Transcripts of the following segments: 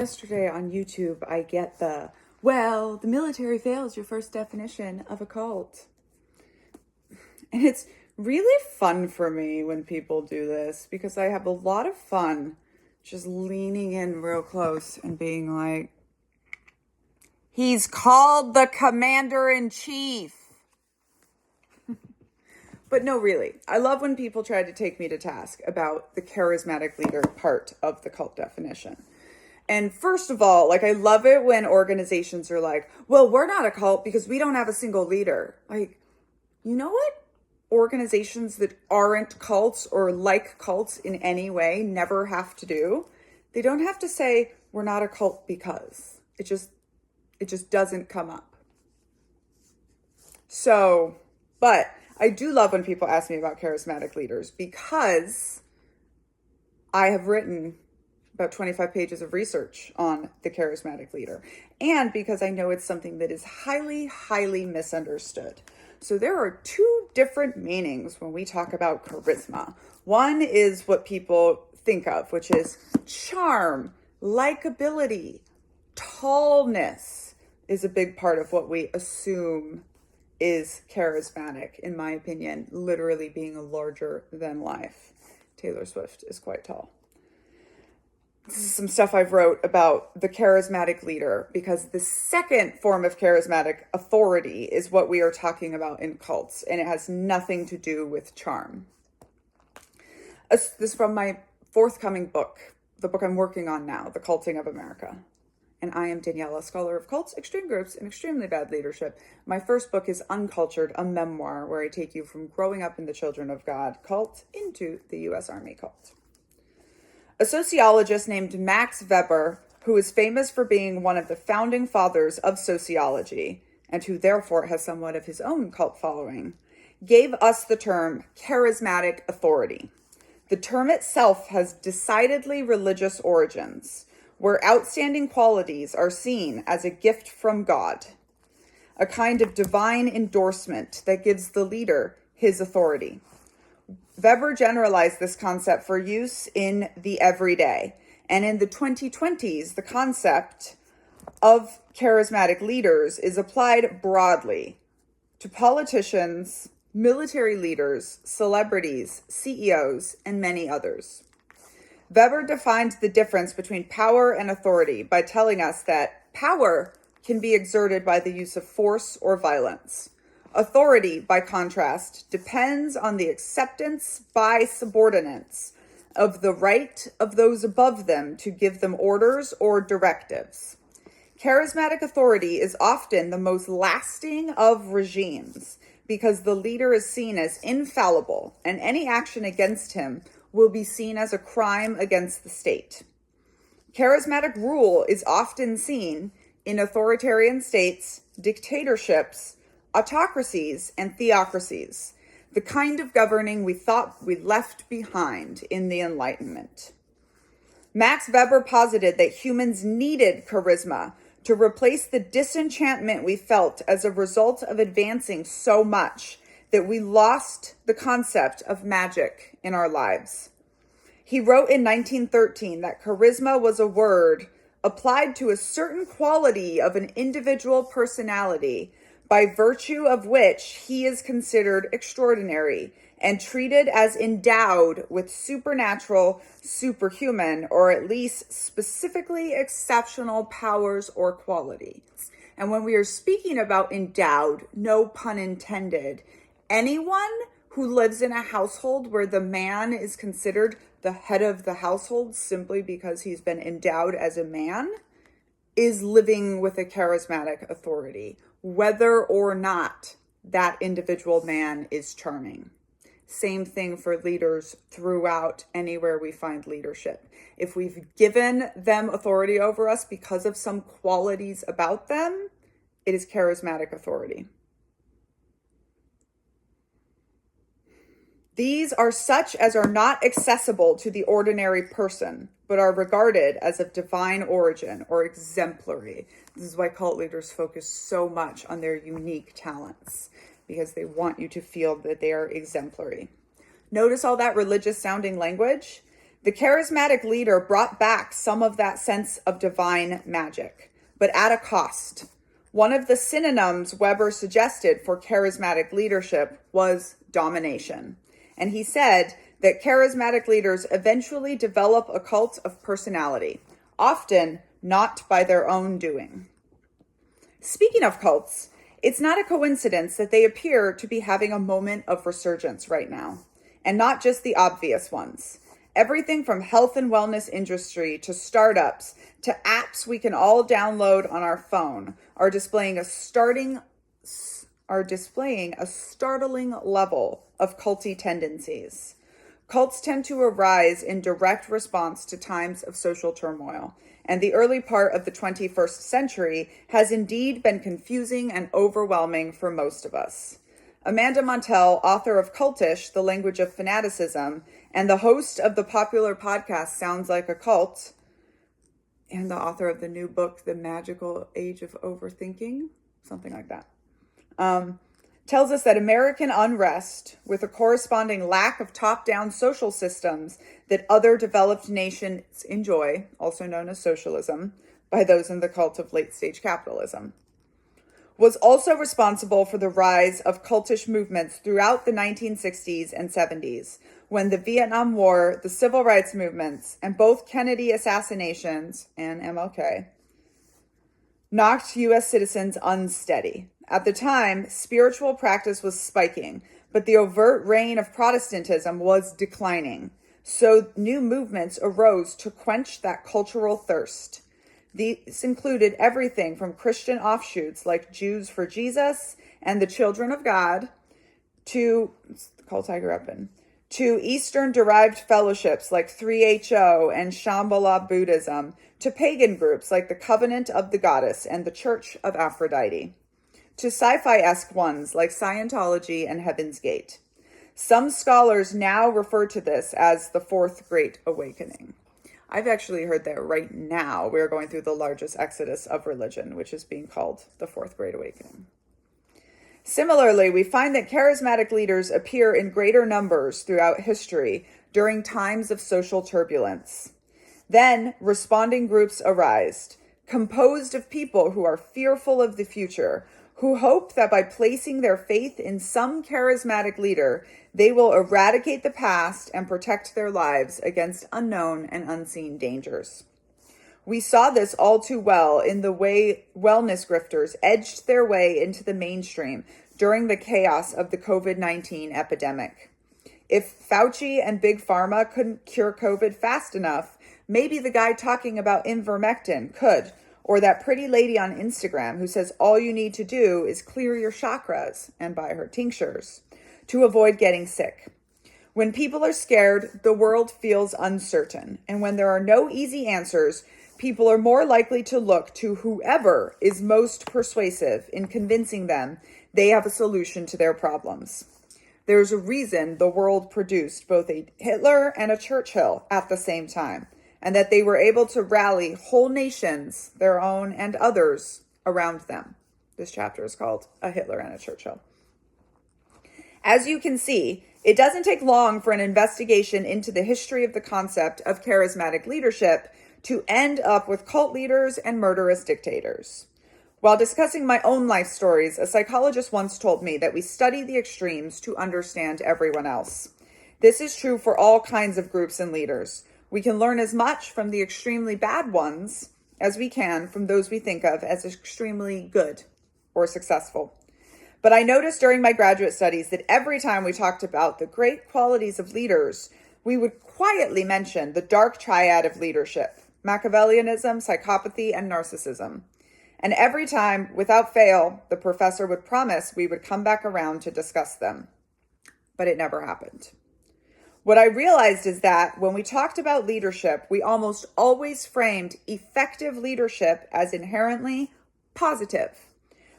Yesterday on YouTube, I get the military fails your first definition of a cult. And it's really fun for me when people do this because I have a lot of fun just leaning in real close and being like, he's called the commander-in-chief. But no, really, I love when people try to take me to task about the charismatic leader part of the cult definition. And first of all, I love it when organizations are like, well, we're not a cult because we don't have a single leader. Like, you know what? Organizations that aren't cults or like cults in any way never have to do. They don't have to say we're not a cult because it just doesn't come up. So, but I do love when people ask me about charismatic leaders because I have written about 25 pages of research on the charismatic leader, and because I know it's something that is highly, highly misunderstood. So there are two different meanings when we talk about charisma. One is what people think of, which is charm, likability, tallness is a big part of what we assume is charismatic, in my opinion, literally being larger than life. Taylor Swift is quite tall. This is some stuff I've wrote about the charismatic leader, because the second form of charismatic authority is what we are talking about in cults, and it has nothing to do with charm. This is from my forthcoming book, the book I'm working on now, The Culting of America. And I am Daniella, scholar of cults, extreme groups, and extremely bad leadership. My first book is Uncultured, a memoir where I take you from growing up in the Children of God cult into the U.S. Army cult. A sociologist named Max Weber, who is famous for being one of the founding fathers of sociology, and who therefore has somewhat of his own cult following, gave us the term charismatic authority. The term itself has decidedly religious origins, where outstanding qualities are seen as a gift from God, a kind of divine endorsement that gives the leader his authority. Weber generalized this concept for use in the everyday. And in the 2020s, the concept of charismatic leaders is applied broadly to politicians, military leaders, celebrities, CEOs, and many others. Weber defined the difference between power and authority by telling us that power can be exerted by the use of force or violence. Authority, by contrast, depends on the acceptance by subordinates of the right of those above them to give them orders or directives. Charismatic authority is often the most lasting of regimes because the leader is seen as infallible, and any action against him will be seen as a crime against the state. Charismatic rule is often seen in authoritarian states, dictatorships, autocracies, and theocracies, the kind of governing we thought we left behind in the Enlightenment. Max Weber posited that humans needed charisma to replace the disenchantment we felt as a result of advancing so much that we lost the concept of magic in our lives. He wrote in 1913 that charisma was a word applied to a certain quality of an individual personality by virtue of which he is considered extraordinary and treated as endowed with supernatural, superhuman, or at least specifically exceptional powers or qualities. And when we are speaking about endowed, no pun intended, anyone who lives in a household where the man is considered the head of the household simply because he's been endowed as a man is living with a charismatic authority, whether or not that individual man is charming. Same thing for leaders throughout anywhere we find leadership. If we've given them authority over us because of some qualities about them, it is charismatic authority. These are such as are not accessible to the ordinary person, but are regarded as of divine origin or exemplary. This is why cult leaders focus so much on their unique talents, because they want you to feel that they are exemplary. Notice all that religious sounding language? The charismatic leader brought back some of that sense of divine magic, but at a cost. One of the synonyms Weber suggested for charismatic leadership was domination. And he said that charismatic leaders eventually develop a cult of personality, often not by their own doing. Speaking of cults, it's not a coincidence that they appear to be having a moment of resurgence right now, and not just the obvious ones. Everything from health and wellness industry to startups to apps we can all download on our phone are displaying a startling level of culty tendencies. Cults tend to arise in direct response to times of social turmoil, and the early part of the 21st century has indeed been confusing and overwhelming for most of us. Amanda Montell, author of Cultish, The Language of Fanaticism, and the host of the popular podcast Sounds Like a Cult, and the author of the new book, The Magical Age of Overthinking, something like that, tells us that American unrest, with a corresponding lack of top-down social systems that other developed nations enjoy, also known as socialism, by those in the cult of late-stage capitalism, was also responsible for the rise of cultish movements throughout the 1960s and 70s, when the Vietnam War, the civil rights movements, and both Kennedy assassinations and MLK knocked U.S. citizens unsteady. At the time, spiritual practice was spiking, but the overt reign of Protestantism was declining. So new movements arose to quench that cultural thirst. These included everything from Christian offshoots like Jews for Jesus and the Children of God to the cult I grew up in, to Eastern-derived fellowships like 3HO and Shambhala Buddhism, to pagan groups like the Covenant of the Goddess and the Church of Aphrodite, to sci-fi-esque ones like Scientology and Heaven's Gate. Some scholars now refer to this as the Fourth Great Awakening. I've actually heard that right now we're going through the largest exodus of religion, which is being called the Fourth Great Awakening. Similarly, we find that charismatic leaders appear in greater numbers throughout history during times of social turbulence. Then, responding groups arise, composed of people who are fearful of the future, who hope that by placing their faith in some charismatic leader, they will eradicate the past and protect their lives against unknown and unseen dangers. We saw this all too well in the way wellness grifters edged their way into the mainstream during the chaos of the COVID-19 epidemic. If Fauci and Big Pharma couldn't cure COVID fast enough, maybe the guy talking about ivermectin could, or that pretty lady on Instagram who says all you need to do is clear your chakras and buy her tinctures to avoid getting sick. When people are scared, the world feels uncertain. And when there are no easy answers, people are more likely to look to whoever is most persuasive in convincing them they have a solution to their problems. There's a reason the world produced both a Hitler and a Churchill at the same time, and that they were able to rally whole nations, their own and others, around them. This chapter is called A Hitler and a Churchill. As you can see, it doesn't take long for an investigation into the history of the concept of charismatic leadership to end up with cult leaders and murderous dictators. While discussing my own life stories, a psychologist once told me that we study the extremes to understand everyone else. This is true for all kinds of groups and leaders. We can learn as much from the extremely bad ones as we can from those we think of as extremely good or successful. But I noticed during my graduate studies that every time we talked about the great qualities of leaders, we would quietly mention the dark triad of leadership: Machiavellianism, psychopathy, and narcissism. And every time, without fail, the professor would promise we would come back around to discuss them. But it never happened. What I realized is that when we talked about leadership, we almost always framed effective leadership as inherently positive.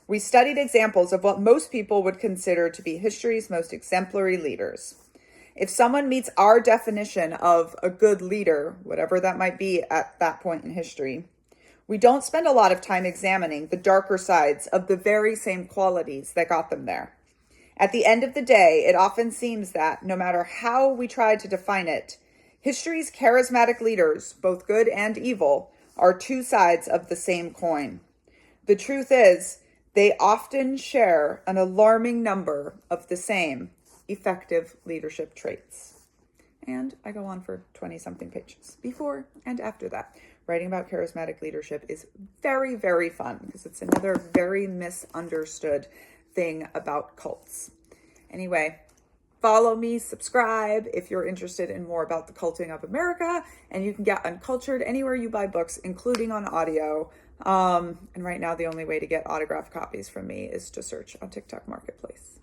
We studied examples of what most people would consider to be history's most exemplary leaders. If someone meets our definition of a good leader, whatever that might be at that point in history, we don't spend a lot of time examining the darker sides of the very same qualities that got them there. At the end of the day, it often seems that no matter how we try to define it, History's charismatic leaders, both good and evil, are two sides of the same coin. The truth is, they often share an alarming number of the same effective leadership traits. And I go on for 20-something pages before and after that. Writing about charismatic leadership is very, very fun because it's another very misunderstood thing about cults. Anyway, follow me, subscribe if you're interested in more about the culting of America, and you can get Uncultured anywhere you buy books, including on audio. And right now, the only way to get autographed copies from me is to search on TikTok Marketplace.